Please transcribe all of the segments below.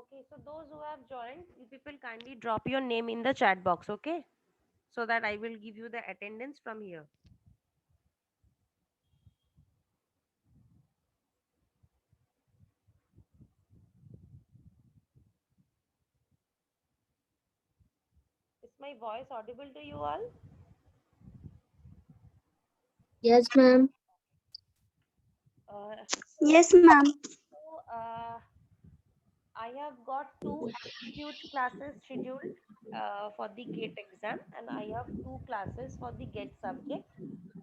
Okay, so those who have joined, you people kindly drop your name in the chat box, okay? So that I will give you the attendance from here. Is my voice audible to you all? Yes, ma'am. Uh, Yes, ma'am. so, I have got two aptitude classes scheduled for the GATE exam, and I have two classes for the GATE subject.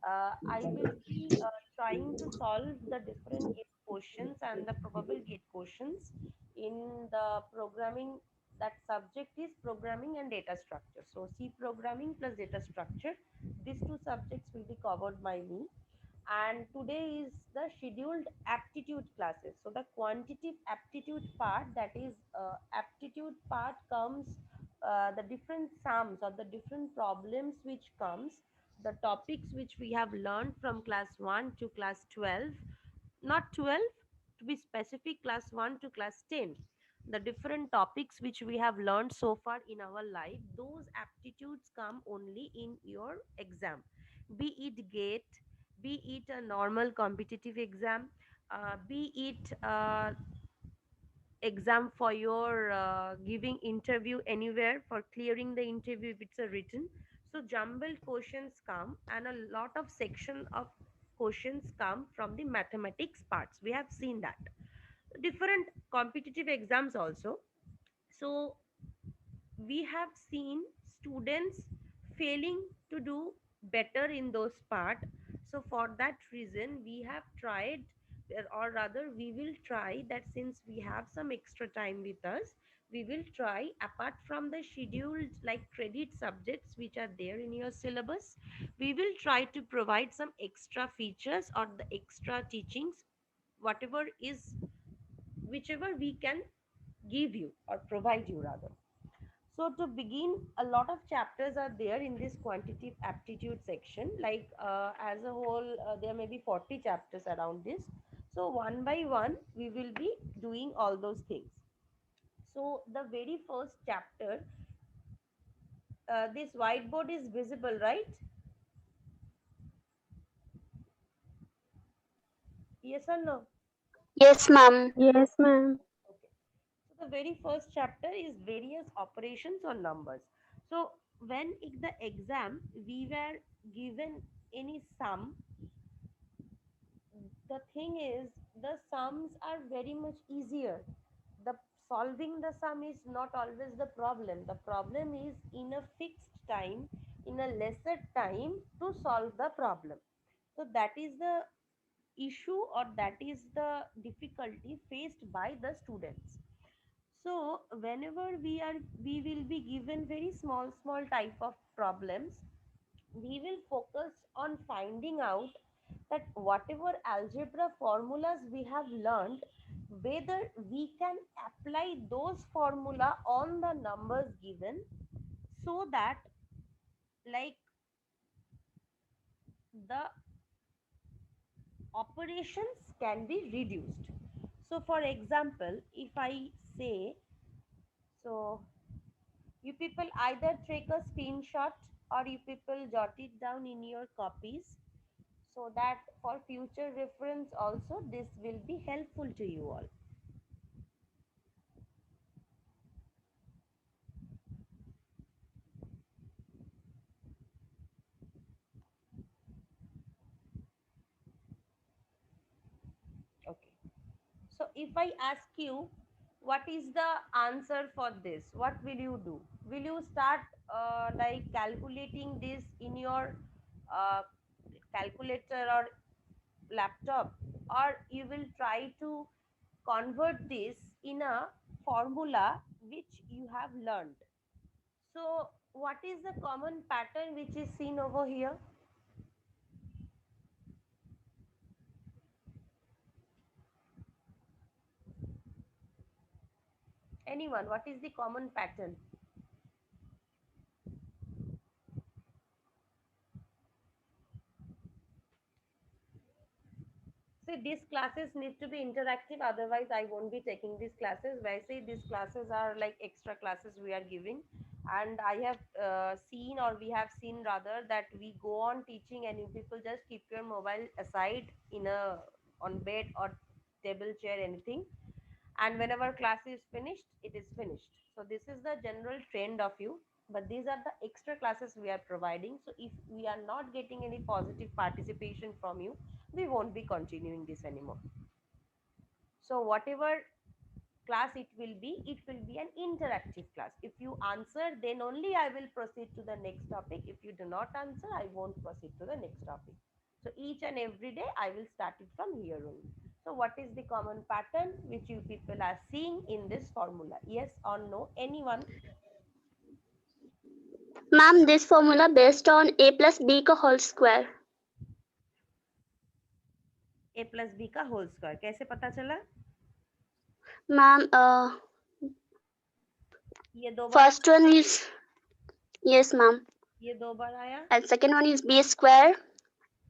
I will be trying to solve the different GATE questions and the probable GATE questions in the programming. That subject is programming and data structure. So, C programming plus data structure. These two subjects will be covered by me, and today is the scheduled aptitude classes. So the quantitative aptitude part, that is aptitude part, comes the different sums or the different problems which comes, the topics which we have learned from class 1 to class 12, not 12, to be specific, class 1 to class 10. The different topics which we have learned so far in our life, those aptitudes come only in your exam, be it GATE, be it a normal competitive exam, be it exam for your giving interview anywhere for clearing the interview if it's a written. So jumbled questions come, and a lot of section of questions come from the mathematics parts. We have seen that different competitive exams also. So we have seen students failing to do better in those part. So for that reason we have tried, or rather we will try that, since we have some extra time with us, we will try, apart from the scheduled like credit subjects which are there in your syllabus, we will try to provide some extra features or the extra teachings, whatever is, whichever we can give you or provide you rather. So to begin, a lot of chapters are there in this quantitative aptitude section. Like as a whole, there may be 40 chapters around this. So one by one, we will be doing all those things. So the very first chapter, this whiteboard is visible, right? Yes or no? Yes, ma'am. Yes, ma'am. Okay. So the very first chapter is various operations on numbers. So when in the exam we were given any sum, the thing is the sums are very much easier. The solving the sum is not always the problem. The problem is in a fixed time, in a lesser time, to solve the problem. So that is the issue, or that is the difficulty faced by the students. So whenever we will be given very small type of problems, we will focus on finding out that whatever algebra formulas we have learned, whether we can apply those formula on the numbers given, so that like the operations can be reduced. So for example, if I say, so you people either take a screenshot or you people jot it down in your copies, so that for future reference also this will be helpful to you all. Okay, so if I ask you what is the answer for this, what will you do? Will you start like calculating this in your uh, calculator or laptop, or you will try to convert this in a formula which you have learned? So what is the common pattern which is seen over here? Anyone, what is the common pattern? So these classes need to be interactive, otherwise I won't be taking these classes. Where I say these classes are like extra classes we are giving, and I have seen, or we have seen rather, that we go on teaching and you people just keep your mobile aside in a on bed or table chair, anything, and whenever class is finished, it is finished. So this is the general trend of you, but these are the extra classes we are providing. So if we are not getting any positive participation from you, we won't be continuing this anymore. So whatever class it will be an interactive class. If you answer, then only I will proceed to the next topic. If you do not answer, I won't proceed to the next topic. So each and every day I will start it from here only. So what is the common pattern which you people are seeing in this formula? Yes or no, anyone? Ma'am, this formula based on a plus b का whole square. A plus b का whole square कैसे पता चला? Ma'am, ये दो बार first one is yes, ma'am, ये दो बार आया, and second one is b square,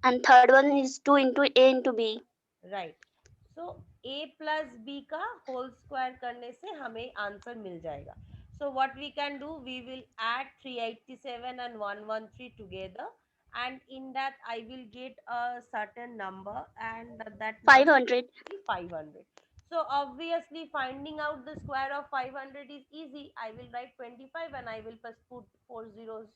and third one is 2 into a into b. Right. So A plus B का होल स्क्वायर करने से हमें आंसर मिल जाएगा. So what we can do, we will add 387 and 113 together, and in that I will get a certain number, and that number 500. will be 500. So obviously finding out the square of 500 is easy. I will write 25 and I will first put 4 zeros.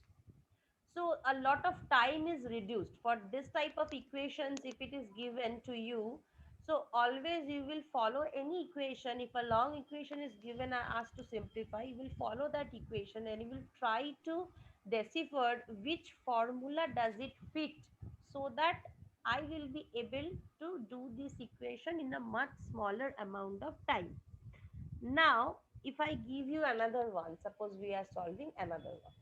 So a lot of time is reduced for this type of equations if it is given to you. So always you will follow any equation. If a long equation is given and asked to simplify, you will follow that equation and you will try to decipher which formula does it fit, so that I will be able to do this equation in a much smaller amount of time. Now if I give you another one, suppose we are solving another one.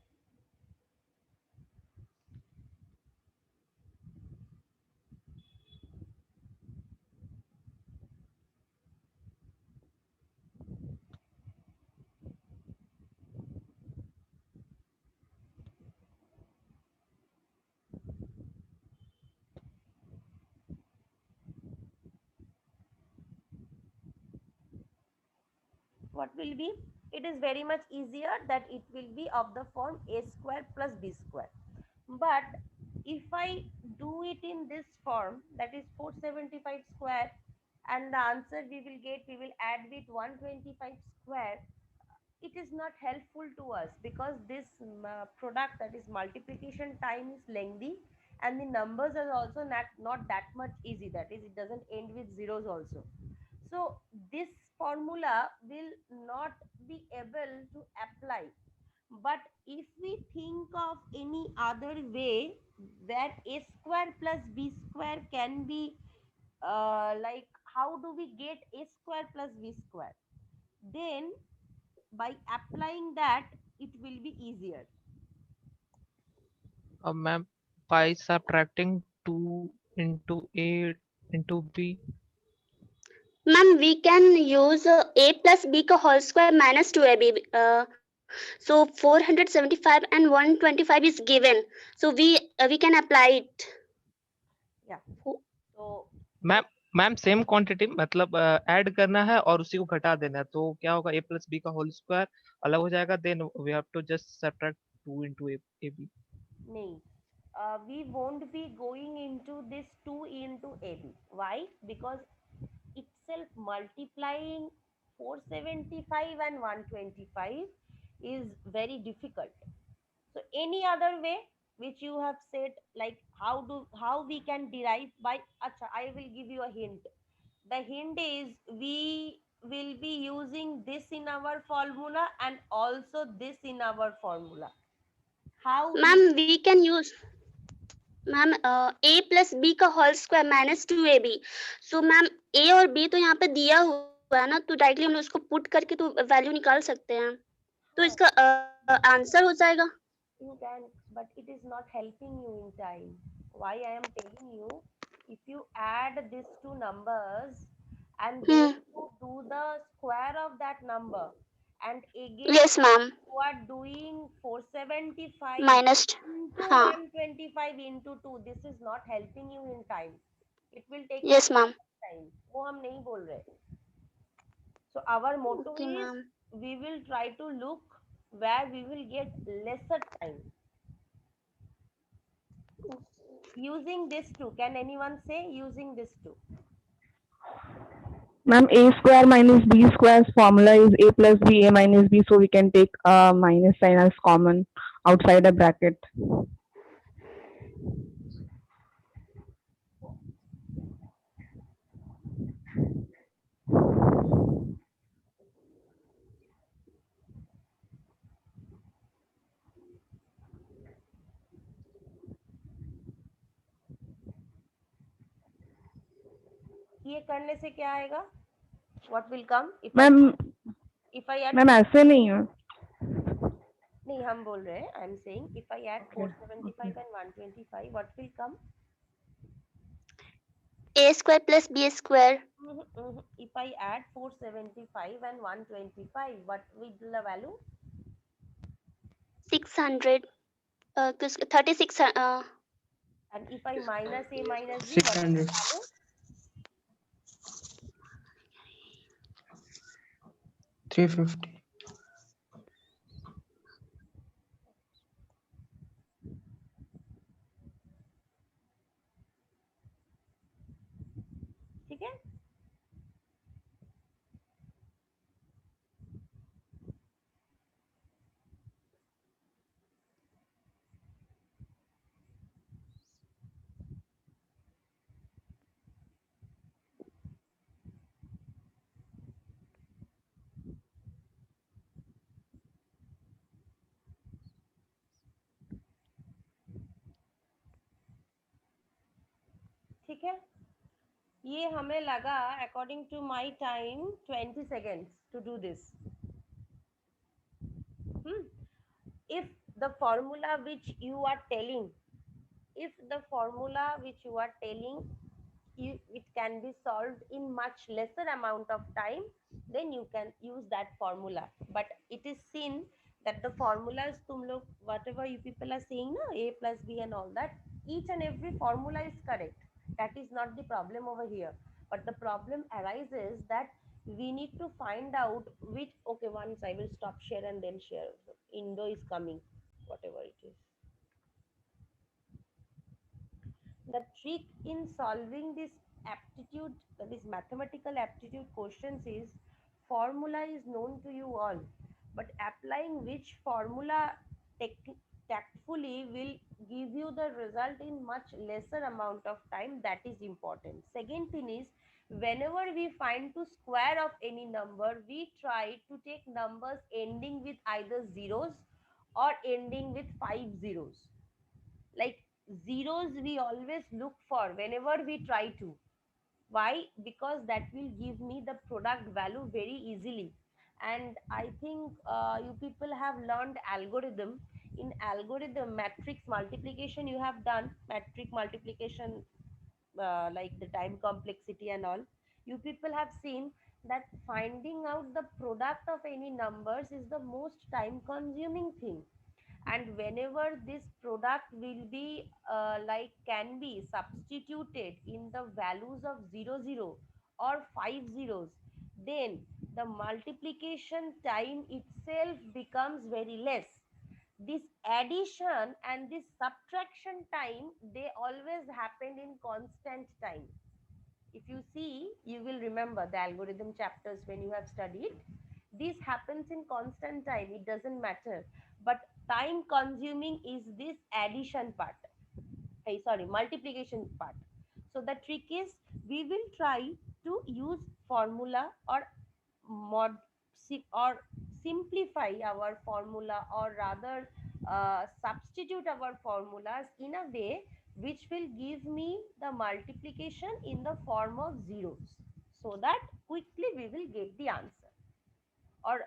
What will be? It is very much easier that it will be of the form a square plus b square. But if I do it in this form, that is 475 square, and the answer we will get, we will add with 125 square, it is not helpful to us, because this product, that is multiplication time, is lengthy, and the numbers are also not that much easy, that is it doesn't end with zeros also. So this formula will not be able to apply. But if we think of any other way that a square plus b square can be, like, how do we get a square plus b square, then by applying that it will be easier. Ma'am, by subtracting 2 into a into b. Ma'am, we can use a plus b का whole square minus 2ab. So 475 and 125 is given. So we can apply it. Yeah. Ho- So ma'am same quantity, मतलब add करना है और उसी को घटा देना है, तो क्या होगा, a प्लस बी का होल स्क्वायर अलग हो जाएगा, then we have to just subtract 2 into a b. nahi, we won't be going into this 2 into ab. Why? Because itself multiplying 475 and 125 is very difficult. So any other way which you have said, like how we can derive by, acha, I will give you a hint. The hint is we will be using this in our formula and also this in our formula. How we? Ma'am, we can use ma'am a plus b का whole square minus 2ab. So ma'am a और b तो यहाँ पे दिया हुआ है ना, तो डायरेक्टली हम उसको पुट करके तो वैल्यू निकाल सकते हैं, तो हाँ, इसका आंसर हो जाएगा. you can, but it is not helping you in time. Why I am telling you, if you add these two numbers and then you do the square of that number, and again Yes, ma'am. you are doing 475 minus into हाँ 125 into 2, this is not helping you in time. It will take yes, ma'am. Time, वो हम नहीं बोल रहे. So our motto Okay, is ma'am. we will try to look where we will get lesser time. Using this two, can anyone say using this two? Ma'am, a square minus b square's formula is a plus b, a minus b, so we can take minus sign as common outside a bracket. ये करने से क्या आएगा? What will come if ma'am I add ma'am ऐसे नहीं है. नहीं हम बोल रहे हैं, I am saying if I add 475 and 125, what will come? A square plus b square. If I add 475 and 125, what will the value? 600. 36. And if I minus a minus b, what will the 600. value? 350. ठीक है. ठीक है. ये हमें लगा according to my time 20 seconds to do this. If the formula which you are telling, it can be solved in much lesser amount of time, then you can use that formula. But it is seen that the formulas tum log whatever you people are saying na, a plus b and all that, each and every formula is correct. That is not the problem over here, but the problem arises that we need to find out which. Okay, once I will stop share and then share. Indo is coming, whatever it is. The trick in solving this aptitude, that is mathematical aptitude questions, is formula is known to you all, but applying which formula tactfully will give you the result in much lesser amount of time, that is important. Second thing is, whenever we find to square of any number, we try to take numbers ending with either zeros or ending with 5 zeros. Like zeros we always look for whenever we try to. Why? Because that will give me the product value very easily. And I think you people have learned algorithm. In algorithm matrix multiplication, you have done matrix multiplication, like the time complexity and all. You people have seen that finding out the product of any numbers is the most time consuming thing. And whenever this product will be like can be substituted in the values of 00 or 5 zeros, then the multiplication time itself becomes very less. This addition and this subtraction time, they always happen in constant time. If you see, you will remember the algorithm chapters when you have studied. This happens in constant time, it doesn't matter. But time consuming is this addition part. Sorry, multiplication part. So the trick is we will try to use formula or mod or simplify our formula, or rather substitute our formulas in a way which will give me the multiplication in the form of zeros, so that quickly we will get the answer. Or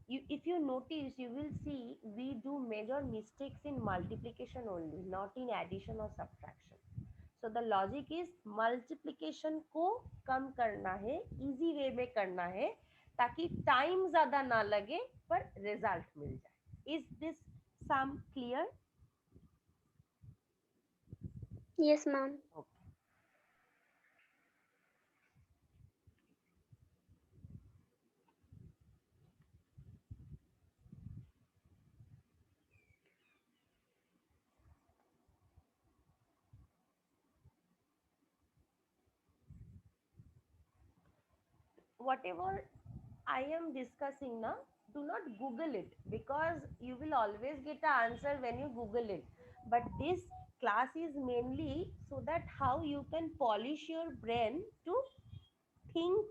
if you notice, you will see we do major mistakes in multiplication only, not in addition or subtraction. So the logic is multiplication को कम करना है, easy way में करना है, ताकि time ज़्यादा ना लगे पर result मिल जाए. Is this sum clear? Yes, ma'am. Okay. whatever I am discussing now, do not Google it, because you will always get an answer when you Google it. But this class is mainly so that how you can polish your brain to think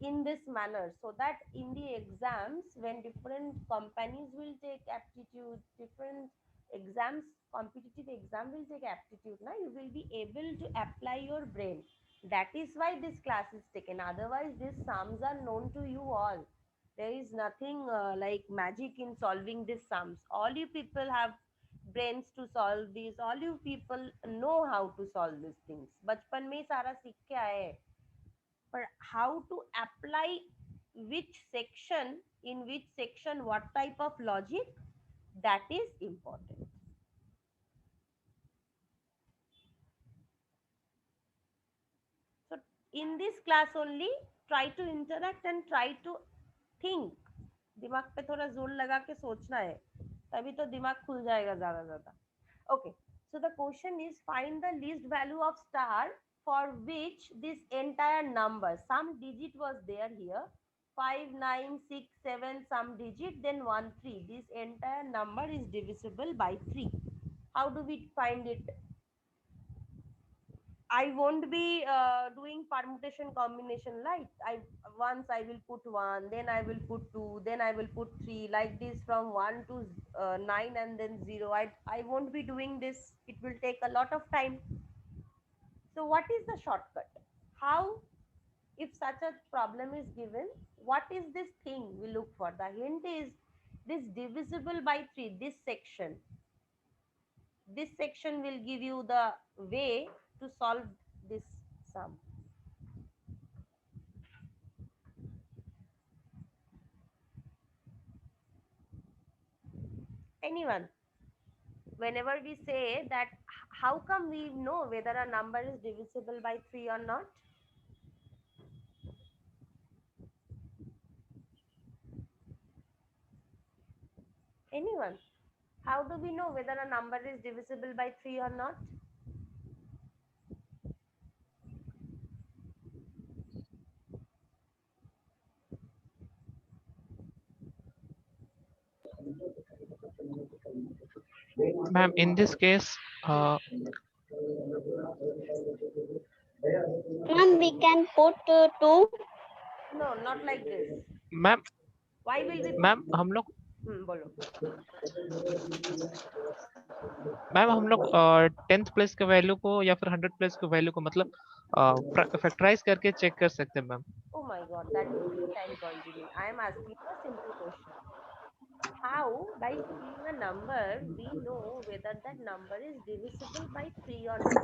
in this manner, so that in the exams, when different companies will take aptitude, different exams, competitive exam will take aptitude, now you will be able to apply your brain. That is why this class is taken. Otherwise these sums are known to you all. There is nothing like magic in solving these sums. All you people have brains to solve these. All you people know how to solve these things. बचपन में ही सारा सीख के आए हैं. But how to apply which section, in which section, what type of logic, that is important. So in this class only, try to interact and try to think. दिमाग पे थोड़ा जोर लगा के सोचना है, तभी तो दिमाग खुल जाएगा ज्यादा ज्यादा. Okay, so the question is, find the least value of star for which this entire number, some digit was there here, 5 9 6 7, some digit, then 1 3, this entire number is divisible by 3. How do we find it? I won't be doing permutation combination, right? I will put 1, then I will put 2, then I will put 3, like this from 1 to 9 and then 0. I won't be doing this. It will take a lot of time. So what is the shortcut? How, if such a problem is given, what is this thing we look for? The hint is this divisible by 3, this section. This section will give you the way to solve this sum. Anyone? Whenever we say that, how come we know whether a number is divisible by 3 or not? Anyone? How do we know whether a number is divisible by 3 or not? Ma'am, in this case, Ma'am, we can put 2. No, not like this. Ma'am Why will we ma'am हम लोग बोलो. Ma'am हम लोग 10th place के value को या फिर 100 place के वैल्यू को मतलब फैक्टराइज करके चेक कर सकते हैं ma'am. Oh my god, that is big time consuming. I am asking you a simple question. How, by seeing a number, we know whether that number is divisible by 3 or not?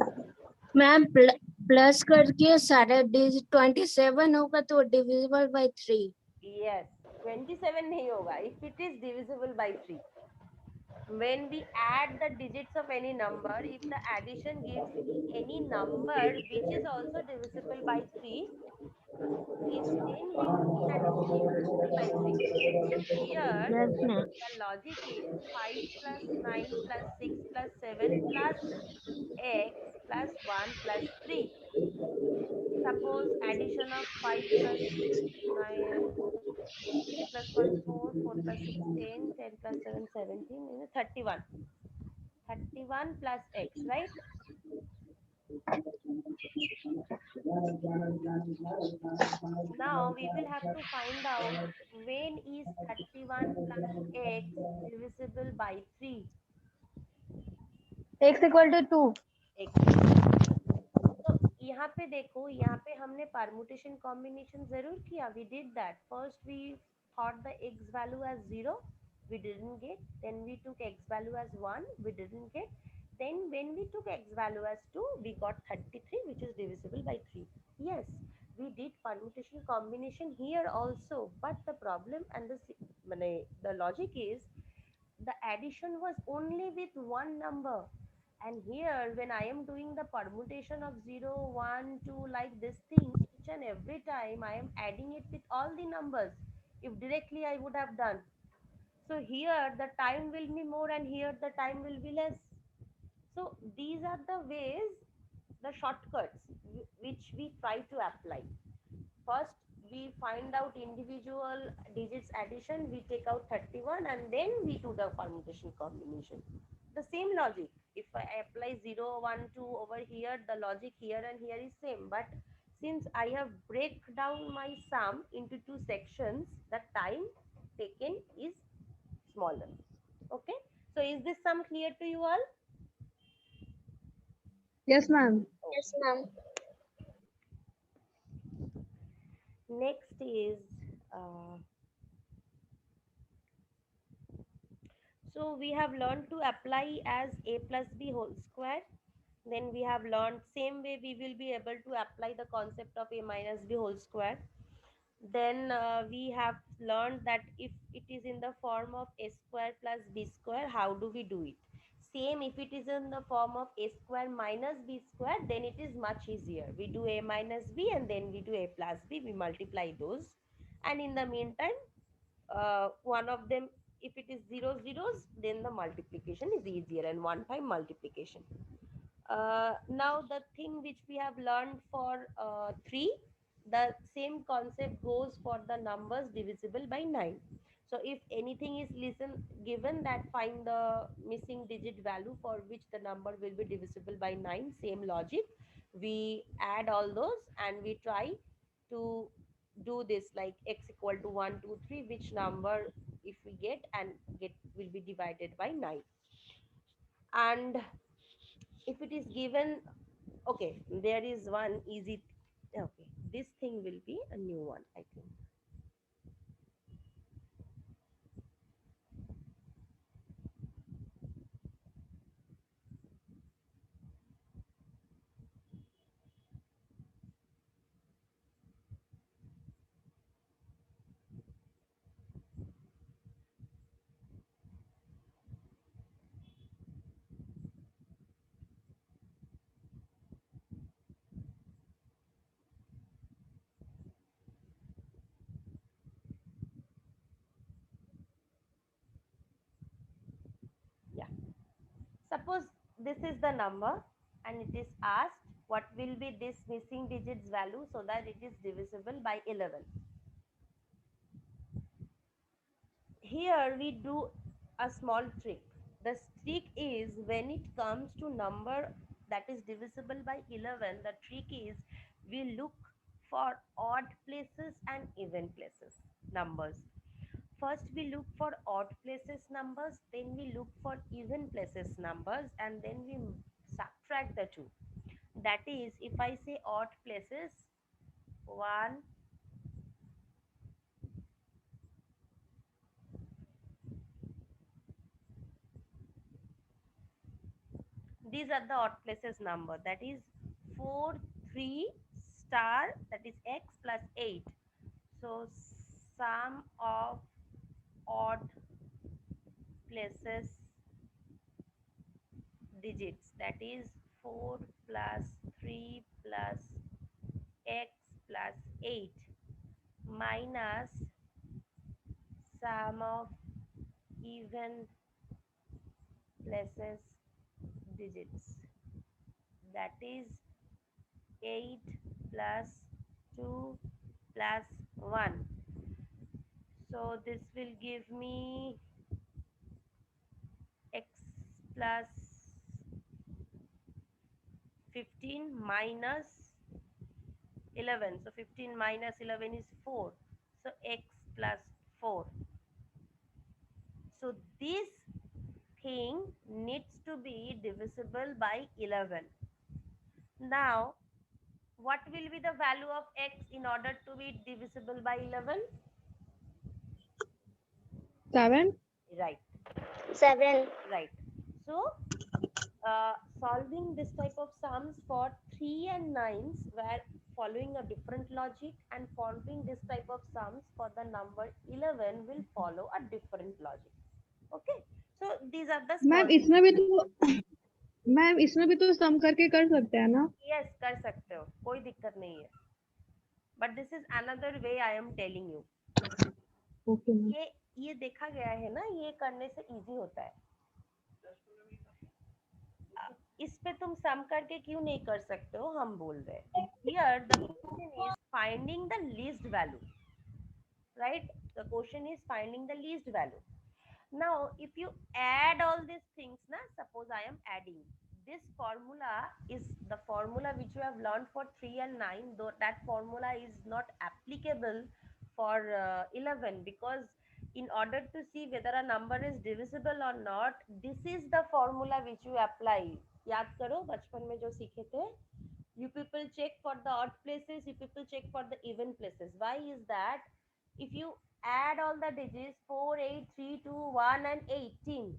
Ma'am plus करके सारे digit 27 होगा तो divisible by 3. Yes, 27 नहीं होगा if it is divisible by 3. When we add the digits of any number, if the addition gives me any number which is also divisible by 3, if then we know that it is divisible by 3. Here, the logic is 5 plus 9 plus 6 plus 7 plus x plus 1 plus 3. Suppose addition of 5 plus 9, 3 plus 1 4, 4 plus 6 10, 10 plus 7 17, 31. 31 plus x, right? Now we will have to find out when is 31 plus x divisible by 3. x equal to 2. x. तो यहाँ पे देखो, यहाँ पे हमने permutation combination जरूर किया. We did that. First we thought the x value as 0, we didn't get. Then we took x value as 1, we didn't get. Then when we took x value as 2, we got 33, which is divisible by 3. Yes, we did permutation combination here also, but the problem and the logic is the addition was only with one number. And here, when I am doing the permutation of 0, 1, 2, like this thing, each and every time I am adding it with all the numbers. If directly I would have done. So here the time will be more and here the time will be less. So these are the ways, the shortcuts which we try to apply. First, we find out individual digits addition, we take out 31 and then we do the permutation combination. The same logic. If I apply 0, 1, 2 over here, the logic here and here is same. But since I have break down my sum into two sections, the time taken is smaller. Okay. So is this sum clear to you all? Yes, ma'am. Yes, ma'am. Next is uh, so we have learned to apply as a plus b whole square. Then we have learned same way we will be able to apply the concept of a minus b whole square. Then we have learned that if it is in the form of a square plus b square, how do we do it? Same if it is in the form of a square minus b square, then it is much easier. We do a minus b and then we do a plus b, we multiply those. And in the meantime, one of them, if it is zeros, then the multiplication is easier and one time multiplication. Now the thing which we have learned for 3, the same concept goes for the numbers divisible by 9. So if anything is given that find the missing digit value for which the number will be divisible by 9, same logic, we add all those and we try to do this like x equal to 1, 2, 3, which number if we get and get will be divided by 9. And if it is given, okay, there is one easy, okay, this thing will be a new one, I think. Yeah, suppose this is the number and it is asked what will be this missing digits value so that it is divisible by 11. Here we do a small trick. The trick is when it comes to number that is divisible by 11, the trick is we look for odd places and even places numbers. First we look for odd places numbers, then we look for even places numbers, and then we subtract the two. That is, if I say odd places, 1, these are the odd places number, that is 4, 3 star, that is x plus 8. So sum of odd places digits, that is 4 plus 3 plus x plus 8 minus sum of even places digits, that is 8 plus 2 plus 1. So this will give me x plus 15 minus 11. So 15 minus 11 is 4. So x plus 4. So this thing needs to be divisible by 11. Now, what will be the value of x in order to be divisible by 11? 7. Right, 7. right. So, solving this type of sums for 3 and 9s were following a different logic, and solving this type of sums for the number 11 will follow a different logic. Okay, so these are the small. Ma'am इसमें भी तो सम करके कर सकते हैं ना? Yes, कर सकते हो, कोई दिक्कत नहीं है. But this is another way I am telling you. Okay, ma'am. ये देखा गया है ना, ये करने से इजी होता है. इस पे तुम सम करके क्यों नहीं कर सकते हो, हम बोल रहे हैं. Here the question is finding the least value, right? The question is finding the least value. Now, if you add all these things, na, suppose I am adding. This formula is the formula which you have learned for 3 and 9, though that formula is not applicable for 11, because in order to see whether a number is divisible or not, this is the formula which you apply. याद करो बचपन में जो सीखे थे. You people check for the odd places, you people check for the even places. Why is that? If you add all the digits 4, 8, 3, 2, 1 and 18,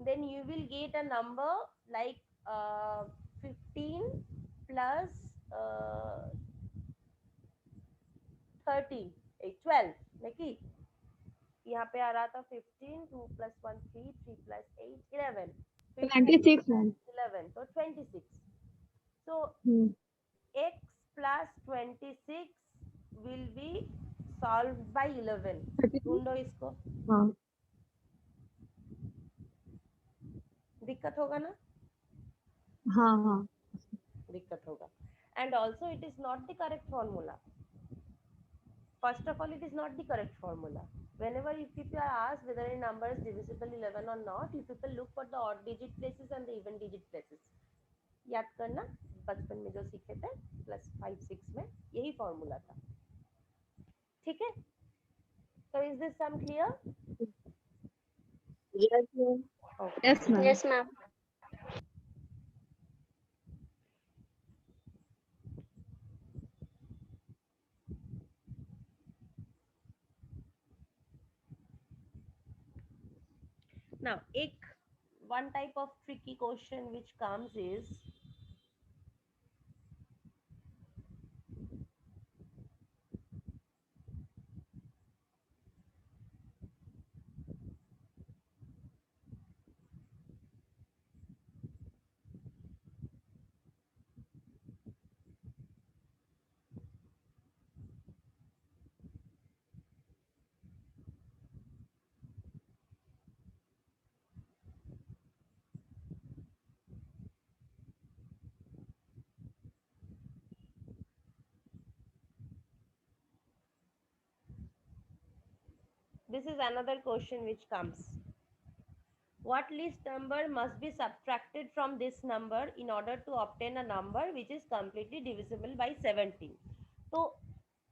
then you will get a number like 15 plus 13, 12. देखिए यहाँ पे आ रहा था 15, 2 plus 1 3, 3 plus 8 11, 26 ma'am 11 तो 26. So x plus 26 will be solved by 11. ढूंढो इसको. हाँ दिक्कत होगा ना? हाँ हाँ दिक्कत होगा. And also it is not the correct formula. First of all, it is not the correct formula. Whenever if you are asked whether a number is divisible 11 or not, you people look for the odd digit places and the even digit places. याद करना बचपन में जो सीखे थे plus 5 6 में यही formula था. ठीक है? So is this sum clear? yes ma'am. Okay. Yes ma'am. Yes, ma'am. Now, one type of tricky question which comes is this is another question which comes. What least number must be subtracted from this number in order to obtain a number which is completely divisible by 17? So,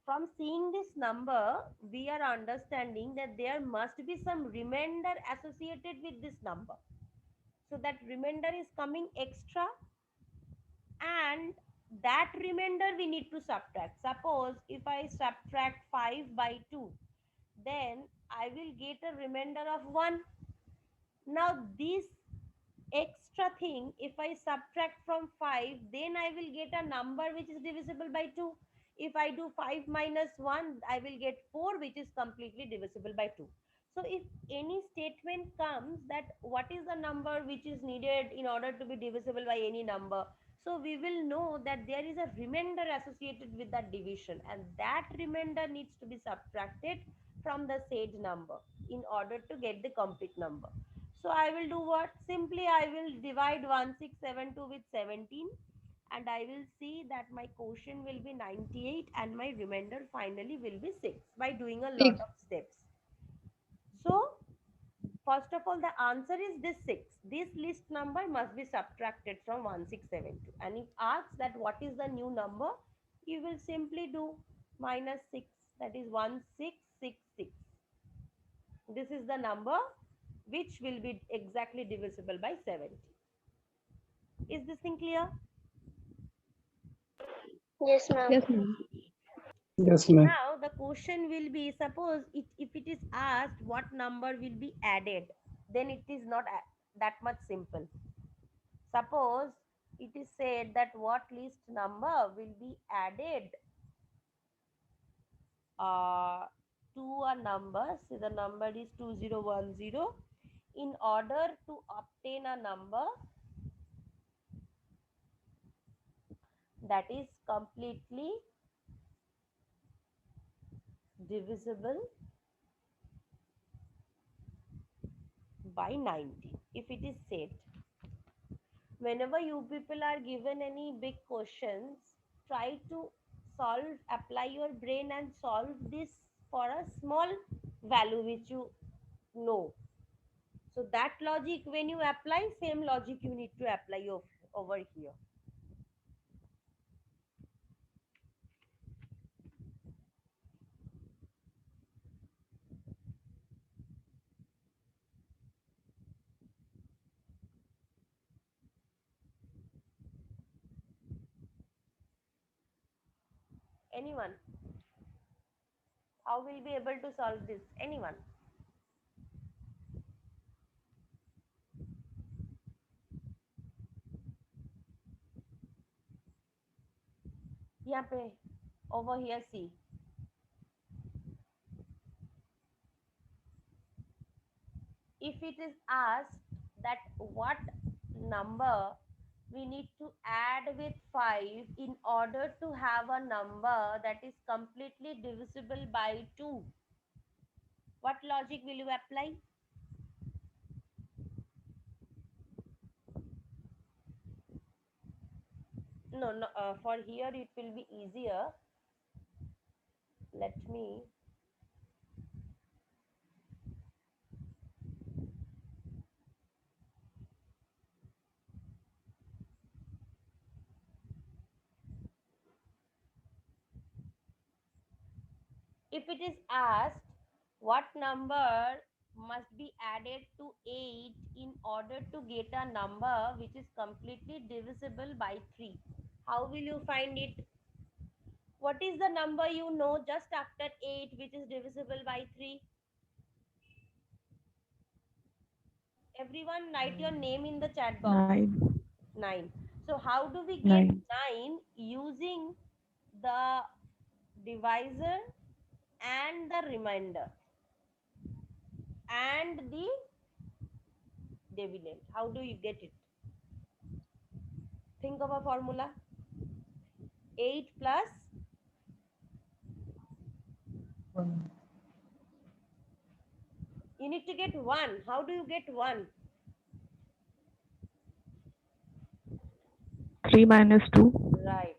from seeing this number, we are understanding that there must be some remainder associated with this number. So, that remainder is coming extra, and that remainder we need to subtract. Suppose if I subtract 5 by 2, then I will get a remainder of 1. Now this extra thing, if I subtract from 5, then I will get a number which is divisible by 2. If I do 5 minus 1, I will get 4, which is completely divisible by 2. So if any statement comes that what is the number which is needed in order to be divisible by any number, so we will know that there is a remainder associated with that division, and that remainder needs to be subtracted from the said number in order to get the complete number. So I will do what? Simply I will divide 1672 with 17, and I will see that my quotient will be 98 and my remainder finally will be 6 by doing a lot of steps. So first of all, the answer is this 6. This list number must be subtracted from 1672. And if asked that what is the new number, you will simply do minus 6, that is 1666. This is the number which will be exactly divisible by 70. Is this thing clear? Yes, ma'am. Yes ma'am. Yes, ma'am. Now the question will be, suppose if it is asked what number will be added, then it is not that much simple. Suppose it is said that what list number will be added to a number, say the number is 2010, in order to obtain a number that is completely divisible by 90. If it is said, whenever you people are given any big questions, try to solve, apply your brain and solve this for a small value which you know. So that logic, when you apply, same logic you need to apply over here. Anyone? How will be able to solve this? Anyone? यहाँ पे, over here, see. If it is asked that what number we need to add with 5 in order to have a number that is completely divisible by 2, what logic will you apply? No, for here it will be easier. Let me if it is asked what number must be added to 8 in order to get a number which is completely divisible by 3, how will you find it? What is the number you know just after 8 which is divisible by 3? Everyone write your name in the chat box. 9. 9. So how do we get 9. 9? Using the divisor and the remainder and the dividend. How do you get it? Think of a formula. 8 plus 1. you need to get 1. How do you get 1? 3 minus 2. Right.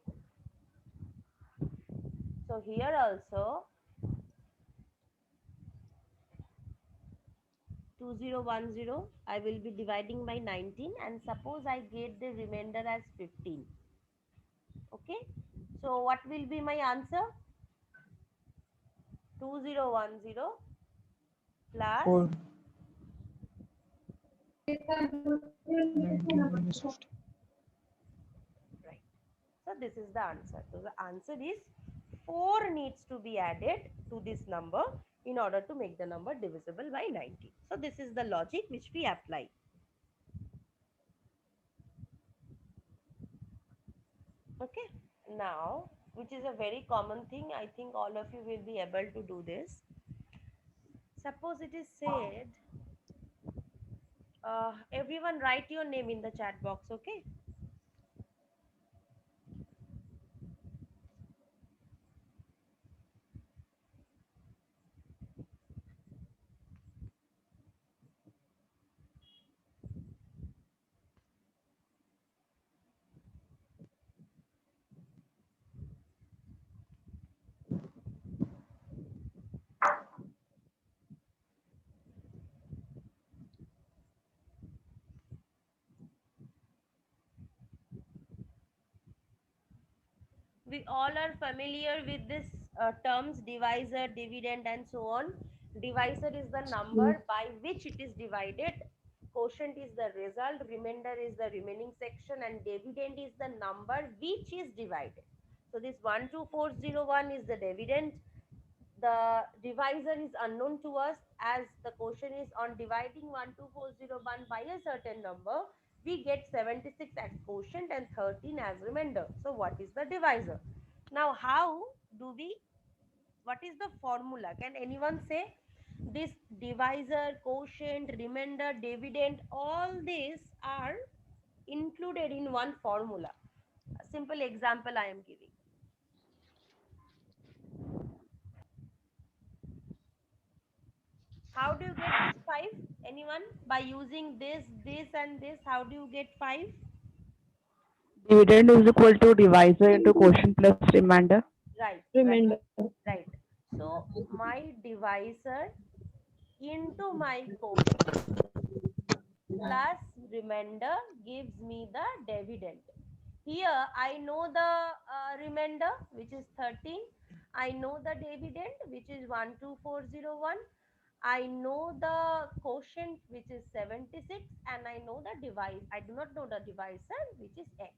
So here also 2010 I will be dividing by 19 and suppose I get the remainder as 15. Okay. So what will be my answer? 2010 plus 4. 19 minus 50. right. So this is the answer. So the answer is 4 needs to be added to this number in order to make the number divisible by 19. So this is the logic which we apply. Okay. Now, which is a very common thing, I think all of you will be able to do this. Suppose it is said, everyone write your name in the chat box, okay? We all are familiar with this terms divisor, dividend and so on. Divisor is the number by which it is divided. Quotient is the result, remainder is the remaining section, and dividend is the number which is divided. So this 12401 is the dividend. The divisor is unknown to us as the quotient is on dividing 12401 by a certain number. We get 76 as quotient and 13 as remainder. So what is the divisor? Now how do we, what is the formula? Can anyone say? This divisor, quotient, remainder, dividend, all these are included in one formula. A simple example I am giving. How do you get this 5? Anyone? By using this, this and this, how do you get 5? Dividend is equal to divisor into quotient plus remainder. Right. Remainder. Right. So my divisor into my quotient plus remainder gives me the dividend. Here I know the remainder, which is 13. I know the dividend, which is 12401. I know the quotient, which is 76, and I know the divide. I do not know the divisor, which is x.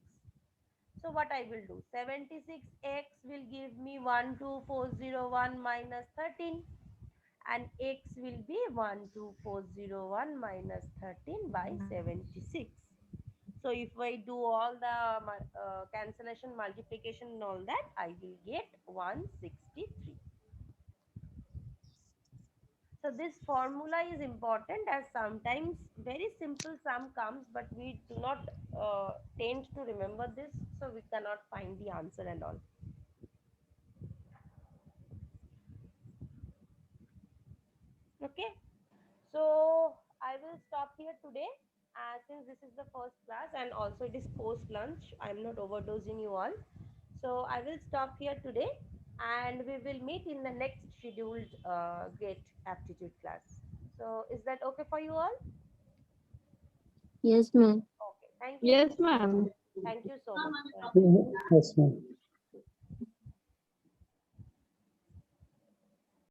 So what I will do? 76x will give me 12401 minus 13, and x will be 12401 minus 13 by 76. So if I do all the cancellation, multiplication and all that, I will get 163. So this formula is important, as sometimes very simple sum comes, but we do not tend to remember this, so we cannot find the answer and all. Okay, so I will stop here today, since this is the first class and also it is post lunch. I'm not overdosing you all, so I will stop here today, and we will meet in the next scheduled GATE aptitude class. So is that okay for you all? Yes, ma'am. Okay, thank you. Yes, ma'am. Thank you so much. Yes, ma'am.